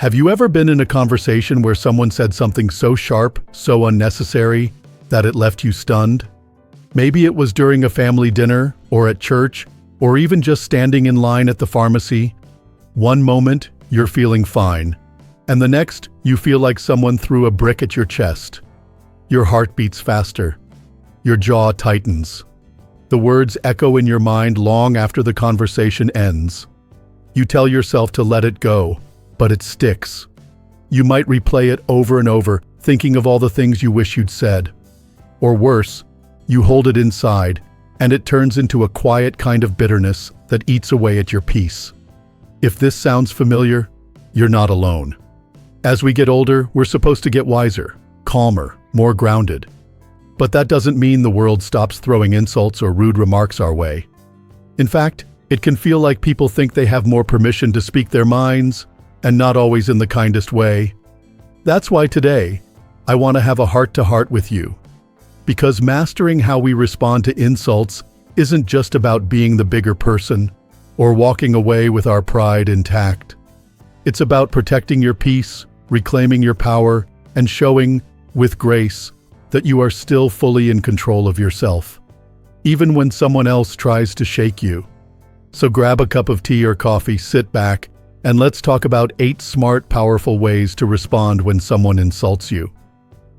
Have you ever been in a conversation where someone said something so sharp, so unnecessary, that it left you stunned? Maybe it was during a family dinner, or at church, or even just standing in line at the pharmacy. One moment, you're feeling fine, and the next, you feel like someone threw a brick at your chest. Your heart beats faster. Your jaw tightens. The words echo in your mind long after the conversation ends. You tell yourself to let it go, but it sticks. You might replay it over and over, thinking of all the things you wish you'd said. Or worse, you hold it inside, and it turns into a quiet kind of bitterness that eats away at your peace. If this sounds familiar, you're not alone. As we get older, we're supposed to get wiser, calmer, more grounded. But that doesn't mean the world stops throwing insults or rude remarks our way. In fact, it can feel like people think they have more permission to speak their minds, and not always in the kindest way. That's why today, I want to have a heart-to-heart with you. Because mastering how we respond to insults isn't just about being the bigger person or walking away with our pride intact. It's about protecting your peace, reclaiming your power, and showing, with grace, that you are still fully in control of yourself, even when someone else tries to shake you. So grab a cup of tea or coffee, sit back, and let's talk about 8 smart, powerful ways to respond when someone insults you.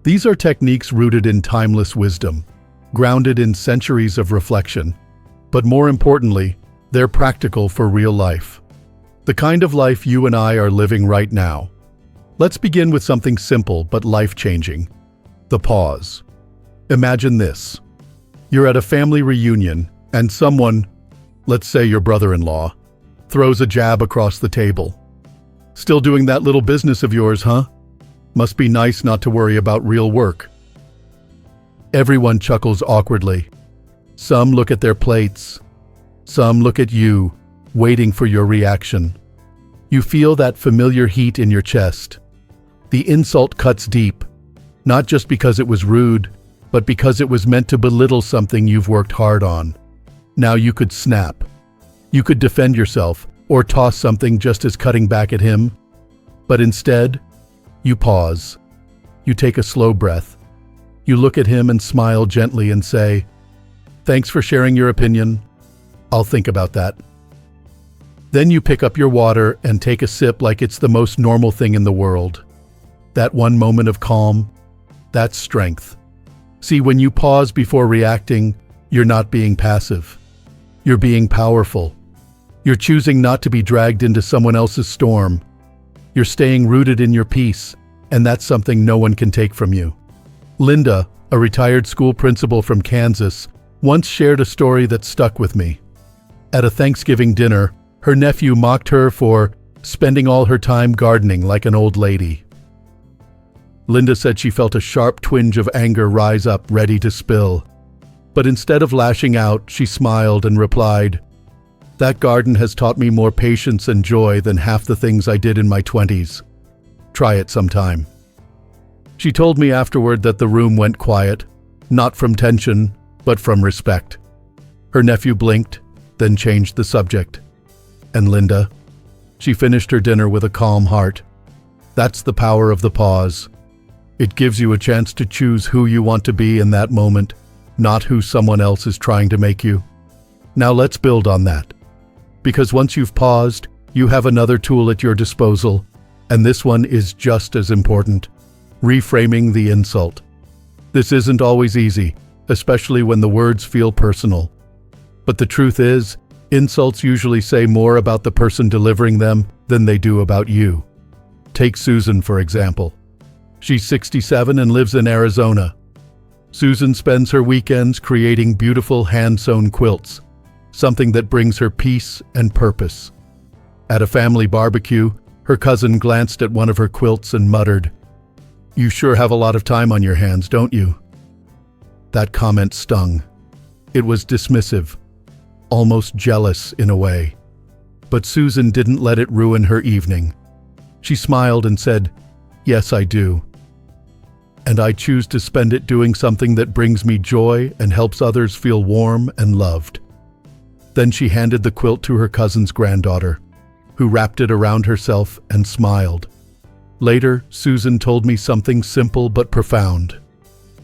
These are techniques rooted in timeless wisdom, grounded in centuries of reflection, but more importantly, they're practical for real life. The kind of life you and I are living right now. Let's begin with something simple but life-changing: the pause. Imagine this. You're at a family reunion, and someone, let's say your brother-in-law, throws a jab across the table. Still doing that little business of yours, huh? Must be nice not to worry about real work. Everyone chuckles awkwardly. Some look at their plates. Some look at you, waiting for your reaction. You feel that familiar heat in your chest. The insult cuts deep, not just because it was rude, but because it was meant to belittle something you've worked hard on. Now you could snap. You could defend yourself or toss something just as cutting back at him. But instead, you pause. You take a slow breath. You look at him and smile gently and say, "Thanks for sharing your opinion. I'll think about that." Then you pick up your water and take a sip like it's the most normal thing in the world. That one moment of calm, that's strength. See, when you pause before reacting, you're not being passive. You're being powerful. You're choosing not to be dragged into someone else's storm. You're staying rooted in your peace, and that's something no one can take from you. Linda, a retired school principal from Kansas, once shared a story that stuck with me. At a Thanksgiving dinner, her nephew mocked her for spending all her time gardening like an old lady. Linda said she felt a sharp twinge of anger rise up, ready to spill. But instead of lashing out, she smiled and replied, "That garden has taught me more patience and joy than half the things I did in my 20s. Try it sometime." She told me afterward that the room went quiet, not from tension, but from respect. Her nephew blinked, then changed the subject. And Linda? She finished her dinner with a calm heart. That's the power of the pause. It gives you a chance to choose who you want to be in that moment, not who someone else is trying to make you. Now let's build on that. Because once you've paused, you have another tool at your disposal, and this one is just as important: reframing the insult. This isn't always easy, especially when the words feel personal. But the truth is, insults usually say more about the person delivering them than they do about you. Take Susan, for example. She's 67 and lives in Arizona. Susan spends her weekends creating beautiful hand-sewn quilts, something that brings her peace and purpose. At a family barbecue, her cousin glanced at one of her quilts and muttered, "You sure have a lot of time on your hands, don't you?" That comment stung. It was dismissive, almost jealous in a way. But Susan didn't let it ruin her evening. She smiled and said, "Yes, I do. And I choose to spend it doing something that brings me joy and helps others feel warm and loved." Then she handed the quilt to her cousin's granddaughter, who wrapped it around herself and smiled. Later, Susan told me something simple but profound.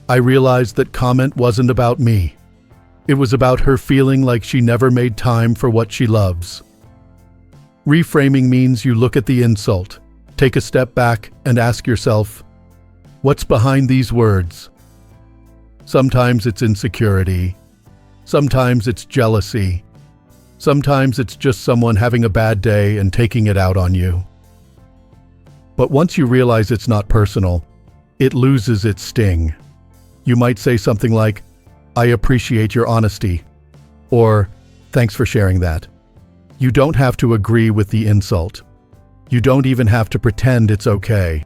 I realized that comment wasn't about me. It was about her feeling like she never made time for what she loves. Reframing means you look at the insult, take a step back, and ask yourself, what's behind these words? Sometimes it's insecurity. Sometimes it's jealousy. Sometimes it's just someone having a bad day and taking it out on you. But once you realize it's not personal, it loses its sting. You might say something like, I appreciate your honesty, or thanks for sharing that. You don't have to agree with the insult. You don't even have to pretend it's okay.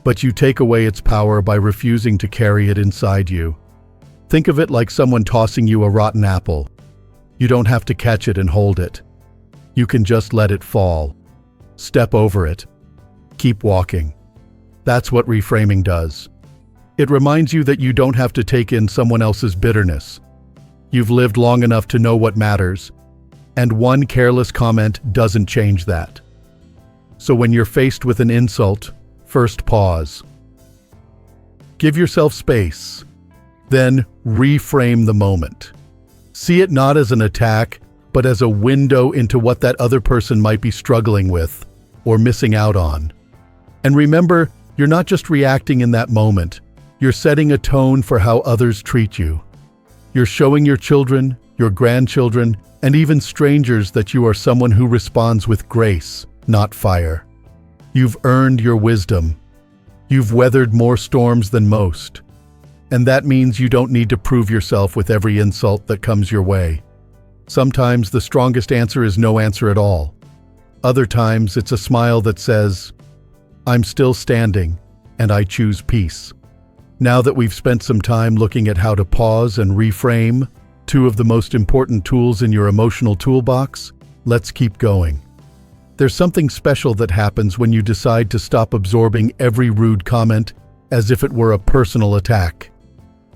But you take away its power by refusing to carry it inside you. Think of it like someone tossing you a rotten apple. You don't have to catch it and hold it. You can just let it fall. Step over it. Keep walking. That's what reframing does. It reminds you that you don't have to take in someone else's bitterness. You've lived long enough to know what matters, and one careless comment doesn't change that. So when you're faced with an insult, first pause. Give yourself space. Then reframe the moment. See it not as an attack, but as a window into what that other person might be struggling with or missing out on. And remember, you're not just reacting in that moment. You're setting a tone for how others treat you. You're showing your children, your grandchildren, and even strangers that you are someone who responds with grace, not fire. You've earned your wisdom. You've weathered more storms than most. And that means you don't need to prove yourself with every insult that comes your way. Sometimes the strongest answer is no answer at all. Other times it's a smile that says, I'm still standing, and I choose peace. Now that we've spent some time looking at how to pause and reframe, two of the most important tools in your emotional toolbox, let's keep going. There's something special that happens when you decide to stop absorbing every rude comment as if it were a personal attack.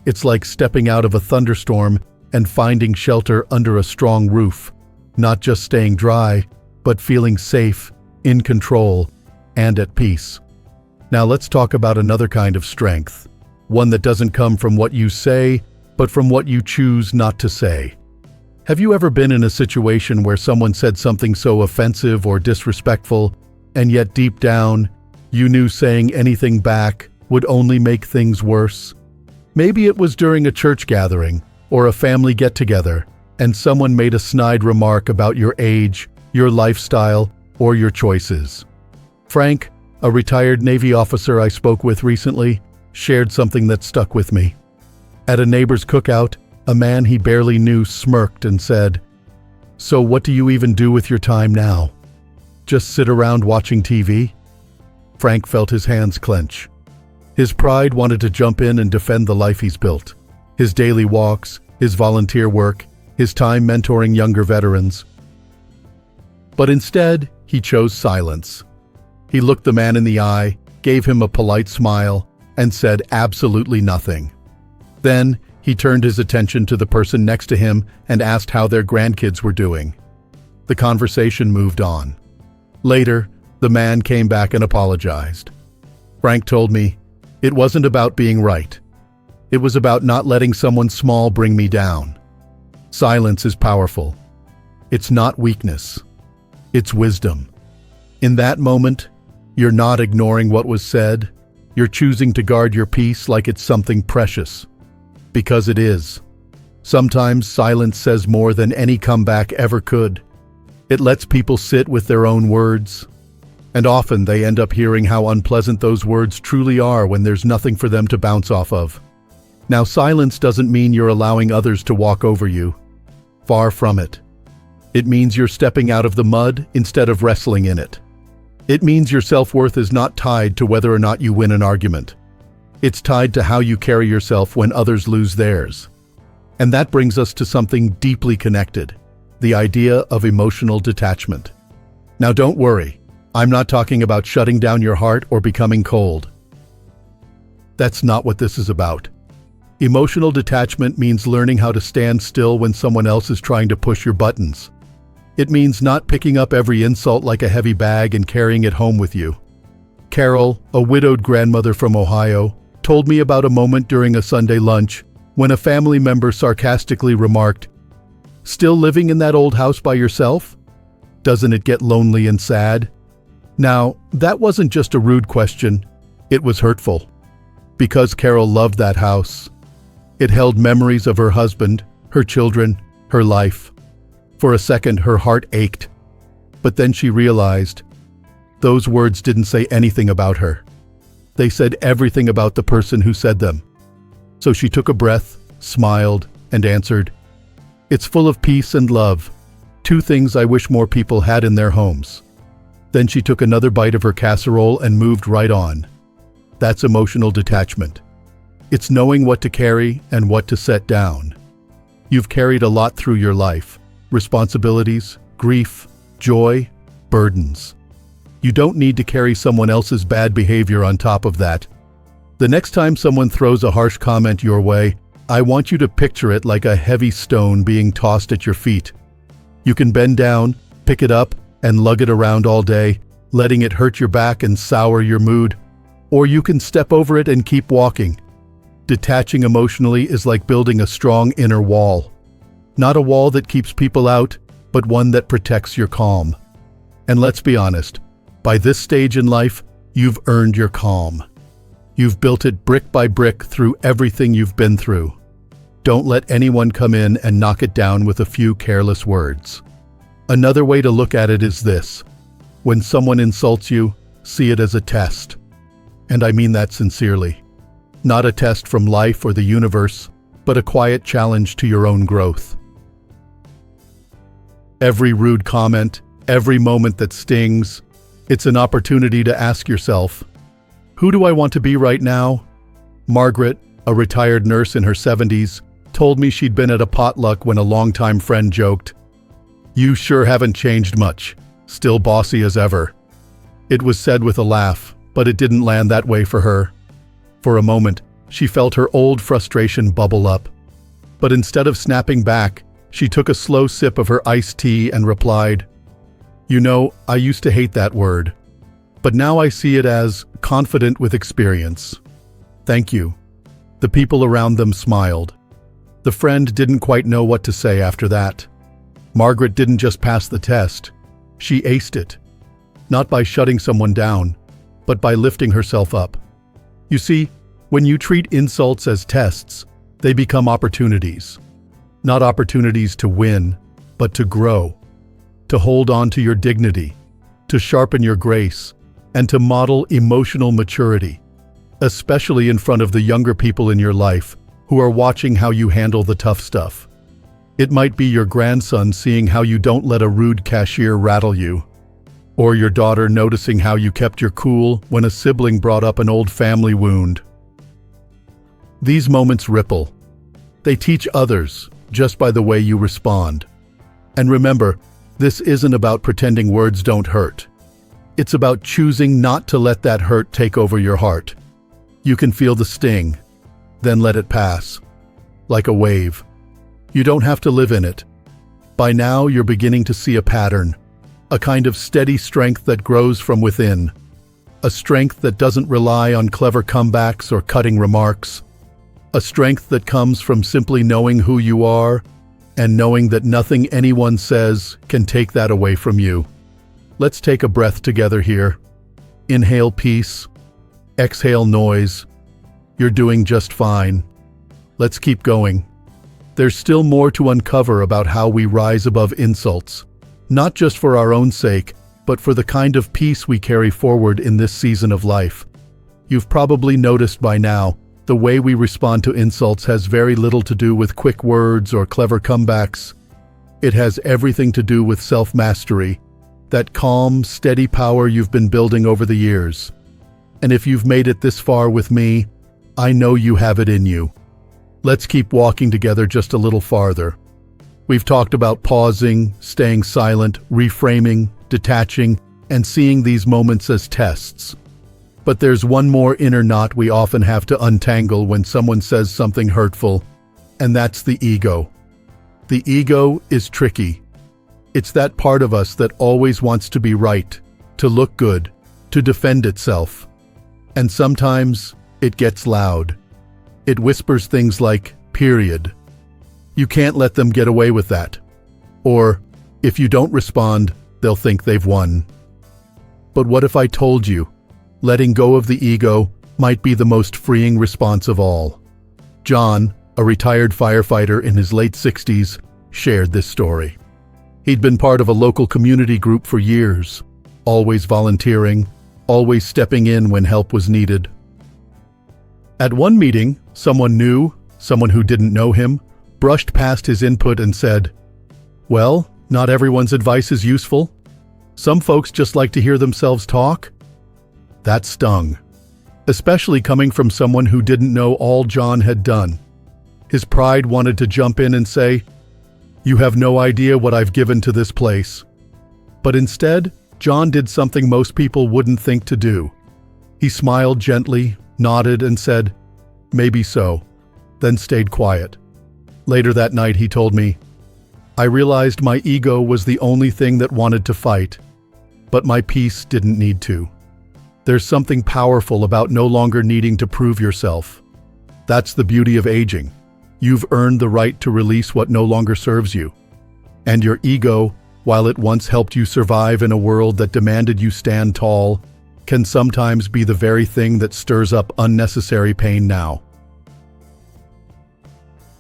It's like stepping out of a thunderstorm and finding shelter under a strong roof, not just staying dry, but feeling safe, in control, and at peace. Now let's talk about another kind of strength, one that doesn't come from what you say, but from what you choose not to say. Have you ever been in a situation where someone said something so offensive or disrespectful, and yet deep down, you knew saying anything back would only make things worse? Maybe it was during a church gathering or a family get-together, and someone made a snide remark about your age, your lifestyle, or your choices. Frank, a retired Navy officer I spoke with recently, shared something that stuck with me. At a neighbor's cookout, a man he barely knew smirked and said, "So what do you even do with your time now? Just sit around watching TV?" Frank felt his hands clench. His pride wanted to jump in and defend the life he's built. His daily walks, his volunteer work, his time mentoring younger veterans. But instead, he chose silence. He looked the man in the eye, gave him a polite smile, and said absolutely nothing. Then, he turned his attention to the person next to him and asked how their grandkids were doing. The conversation moved on. Later, the man came back and apologized. Frank told me, "It wasn't about being right. It was about not letting someone small bring me down." Silence is powerful. It's not weakness. It's wisdom. In that moment, you're not ignoring what was said. You're choosing to guard your peace like it's something precious. Because it is. Sometimes silence says more than any comeback ever could. It lets people sit with their own words. And often they end up hearing how unpleasant those words truly are when there's nothing for them to bounce off of. Now, silence doesn't mean you're allowing others to walk over you. Far from it. It means you're stepping out of the mud instead of wrestling in it. It means your self-worth is not tied to whether or not you win an argument. It's tied to how you carry yourself when others lose theirs. And that brings us to something deeply connected, the idea of emotional detachment. Now don't worry, I'm not talking about shutting down your heart or becoming cold. That's not what this is about. Emotional detachment means learning how to stand still when someone else is trying to push your buttons. It means not picking up every insult like a heavy bag and carrying it home with you. Carol, a widowed grandmother from Ohio, told me about a moment during a Sunday lunch when a family member sarcastically remarked, "Still living in that old house by yourself? Doesn't it get lonely and sad?" Now, that wasn't just a rude question, it was hurtful. Because Carol loved that house. It held memories of her husband, her children, her life. For a second, her heart ached. But then she realized those words didn't say anything about her. They said everything about the person who said them. So she took a breath, smiled, and answered, "It's full of peace and love, two things I wish more people had in their homes." Then she took another bite of her casserole and moved right on. That's emotional detachment. It's knowing what to carry and what to set down. You've carried a lot through your life: responsibilities, grief, joy, burdens. You don't need to carry someone else's bad behavior on top of that. The next time someone throws a harsh comment your way, I want you to picture it like a heavy stone being tossed at your feet. You can bend down, pick it up, and lug it around all day, letting it hurt your back and sour your mood. Or you can step over it and keep walking. Detaching emotionally is like building a strong inner wall. Not a wall that keeps people out, but one that protects your calm. And let's be honest, by this stage in life, you've earned your calm. You've built it brick by brick through everything you've been through. Don't let anyone come in and knock it down with a few careless words. Another way to look at it is this: when someone insults you, see it as a test. And I mean that sincerely. Not a test from life or the universe, but a quiet challenge to your own growth. Every rude comment, every moment that stings, it's an opportunity to ask yourself, who do I want to be right now? Margaret, a retired nurse in her 70s, told me she'd been at a potluck when a longtime friend joked, "You sure haven't changed much, still bossy as ever." It was said with a laugh, but it didn't land that way for her. For a moment, she felt her old frustration bubble up. But instead of snapping back, she took a slow sip of her iced tea and replied, "You know, I used to hate that word, but now I see it as confident with experience. Thank you." The people around them smiled. The friend didn't quite know what to say after that. Margaret didn't just pass the test, she aced it. Not by shutting someone down, but by lifting herself up. You see, when you treat insults as tests, they become opportunities. Not opportunities to win, but to grow, to hold on to your dignity, to sharpen your grace, and to model emotional maturity, especially in front of the younger people in your life who are watching how you handle the tough stuff. It might be your grandson seeing how you don't let a rude cashier rattle you, or your daughter noticing how you kept your cool when a sibling brought up an old family wound. These moments ripple. They teach others just by the way you respond. And remember, this isn't about pretending words don't hurt. It's about choosing not to let that hurt take over your heart. You can feel the sting, then let it pass, like a wave. You don't have to live in it. By now, you're beginning to see a pattern, a kind of steady strength that grows from within, a strength that doesn't rely on clever comebacks or cutting remarks, a strength that comes from simply knowing who you are and knowing that nothing anyone says can take that away from you. Let's take a breath together here. Inhale peace, exhale noise. You're doing just fine. Let's keep going. There's still more to uncover about how we rise above insults, not just for our own sake, but for the kind of peace we carry forward in this season of life. You've probably noticed by now, the way we respond to insults has very little to do with quick words or clever comebacks. It has everything to do with self-mastery, that calm, steady power you've been building over the years. And if you've made it this far with me, I know you have it in you. Let's keep walking together just a little farther. We've talked about pausing, staying silent, reframing, detaching, and seeing these moments as tests. But there's one more inner knot we often have to untangle when someone says something hurtful, and that's the ego. The ego is tricky. It's that part of us that always wants to be right, to look good, to defend itself. And sometimes it gets loud. It whispers things like, period. You can't let them get away with that. Or, if you don't respond, they'll think they've won. But what if I told you, letting go of the ego might be the most freeing response of all? John, a retired firefighter in his late 60s, shared this story. He'd been part of a local community group for years, always volunteering, always stepping in when help was needed. At one meeting, someone new, someone who didn't know him, brushed past his input and said, "Well, not everyone's advice is useful. Some folks just like to hear themselves talk." That stung, especially coming from someone who didn't know all John had done. His pride wanted to jump in and say, "You have no idea what I've given to this place." But instead, John did something most people wouldn't think to do. He smiled gently, nodded, and said, "Maybe so," then stayed quiet. Later that night, he told me, "I realized my ego was the only thing that wanted to fight, but my peace didn't need to." There's something powerful about no longer needing to prove yourself. That's the beauty of aging. You've earned the right to release what no longer serves you. And your ego, while it once helped you survive in a world that demanded you stand tall, can sometimes be the very thing that stirs up unnecessary pain now.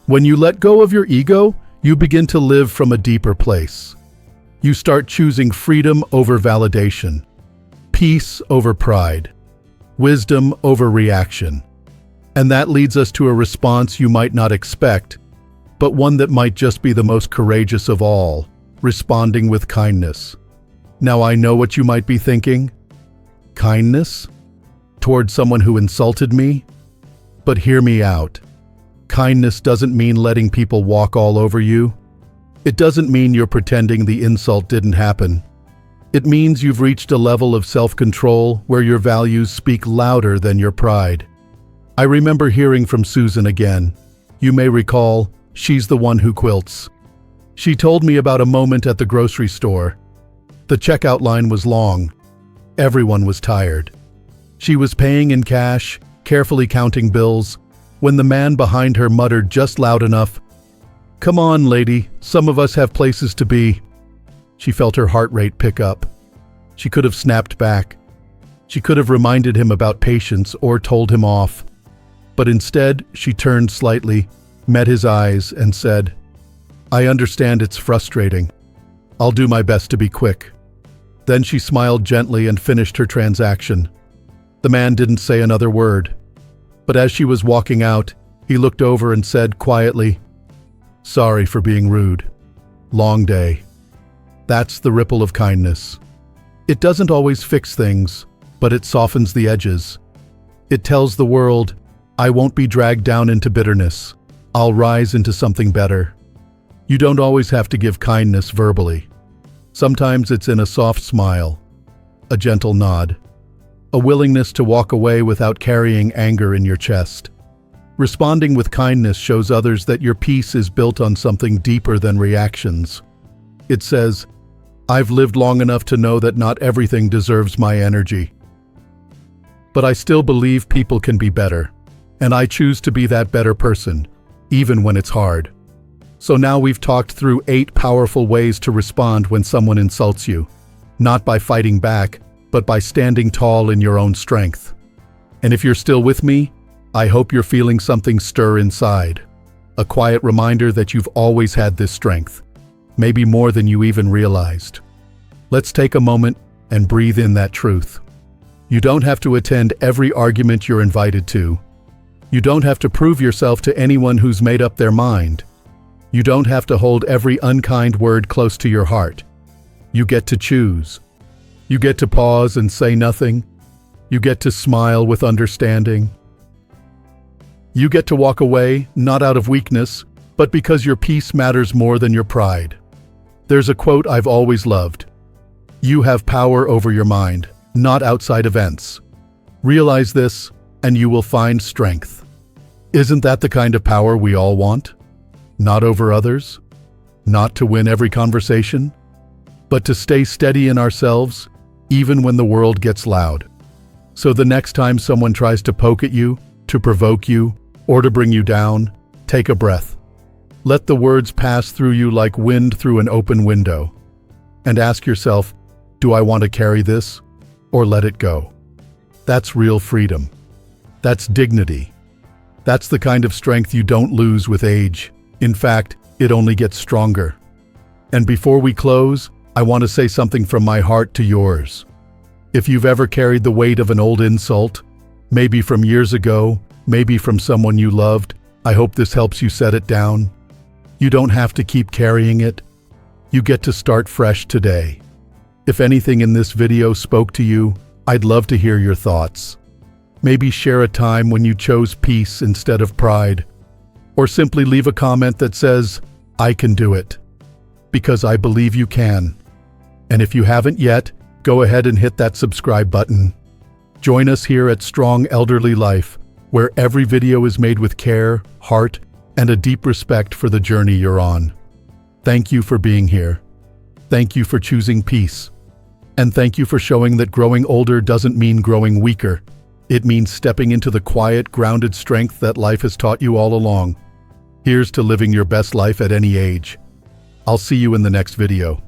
When you let go of your ego, you begin to live from a deeper place. You start choosing freedom over validation, peace over pride, wisdom over reaction. And that leads us to a response you might not expect, but one that might just be the most courageous of all, responding with kindness. Now I know what you might be thinking. Kindness? Toward someone who insulted me? But hear me out. Kindness doesn't mean letting people walk all over you. It doesn't mean you're pretending the insult didn't happen. It means you've reached a level of self-control where your values speak louder than your pride. I remember hearing from Susan again. You may recall, she's the one who quilts. She told me about a moment at the grocery store. The checkout line was long. Everyone was tired. She was paying in cash, carefully counting bills, when the man behind her muttered just loud enough, "Come on, lady, some of us have places to be." She felt her heart rate pick up. She could have snapped back. She could have reminded him about patience or told him off. But instead, she turned slightly, met his eyes, and said, "I understand it's frustrating. I'll do my best to be quick." Then she smiled gently and finished her transaction. The man didn't say another word. But as she was walking out, he looked over and said quietly, "Sorry for being rude. Long day." That's the ripple of kindness. It doesn't always fix things, but it softens the edges. It tells the world, I won't be dragged down into bitterness. I'll rise into something better. You don't always have to give kindness verbally. Sometimes it's in a soft smile, a gentle nod, a willingness to walk away without carrying anger in your chest. Responding with kindness shows others that your peace is built on something deeper than reactions. It says, I've lived long enough to know that not everything deserves my energy. But I still believe people can be better, and I choose to be that better person, even when it's hard. So now we've talked through 8 powerful ways to respond when someone insults you, not by fighting back, but by standing tall in your own strength. And if you're still with me, I hope you're feeling something stir inside, a quiet reminder that you've always had this strength, maybe more than you even realized. Let's take a moment and breathe in that truth. You don't have to attend every argument you're invited to. You don't have to prove yourself to anyone who's made up their mind. You don't have to hold every unkind word close to your heart. You get to choose. You get to pause and say nothing. You get to smile with understanding. You get to walk away, not out of weakness, but because your peace matters more than your pride. There's a quote I've always loved. You have power over your mind, not outside events. Realize this, and you will find strength. Isn't that the kind of power we all want? Not over others, not to win every conversation, but to stay steady in ourselves, even when the world gets loud. So the next time someone tries to poke at you, to provoke you, or to bring you down, take a breath. Let the words pass through you like wind through an open window. And ask yourself, do I want to carry this, or let it go? That's real freedom. That's dignity. That's the kind of strength you don't lose with age. In fact, it only gets stronger. And before we close, I want to say something from my heart to yours. If you've ever carried the weight of an old insult, maybe from years ago, maybe from someone you loved, I hope this helps you set it down. You don't have to keep carrying it. You get to start fresh today. If anything in this video spoke to you, I'd love to hear your thoughts. Maybe share a time when you chose peace instead of pride. Or simply leave a comment that says, I can do it. Because I believe you can. And if you haven't yet, go ahead and hit that subscribe button. Join us here at Strong Elderly Life, where every video is made with care, heart, and a deep respect for the journey you're on. Thank you for being here. Thank you for choosing peace. And thank you for showing that growing older doesn't mean growing weaker. It means stepping into the quiet, grounded strength that life has taught you all along. Here's to living your best life at any age. I'll see you in the next video.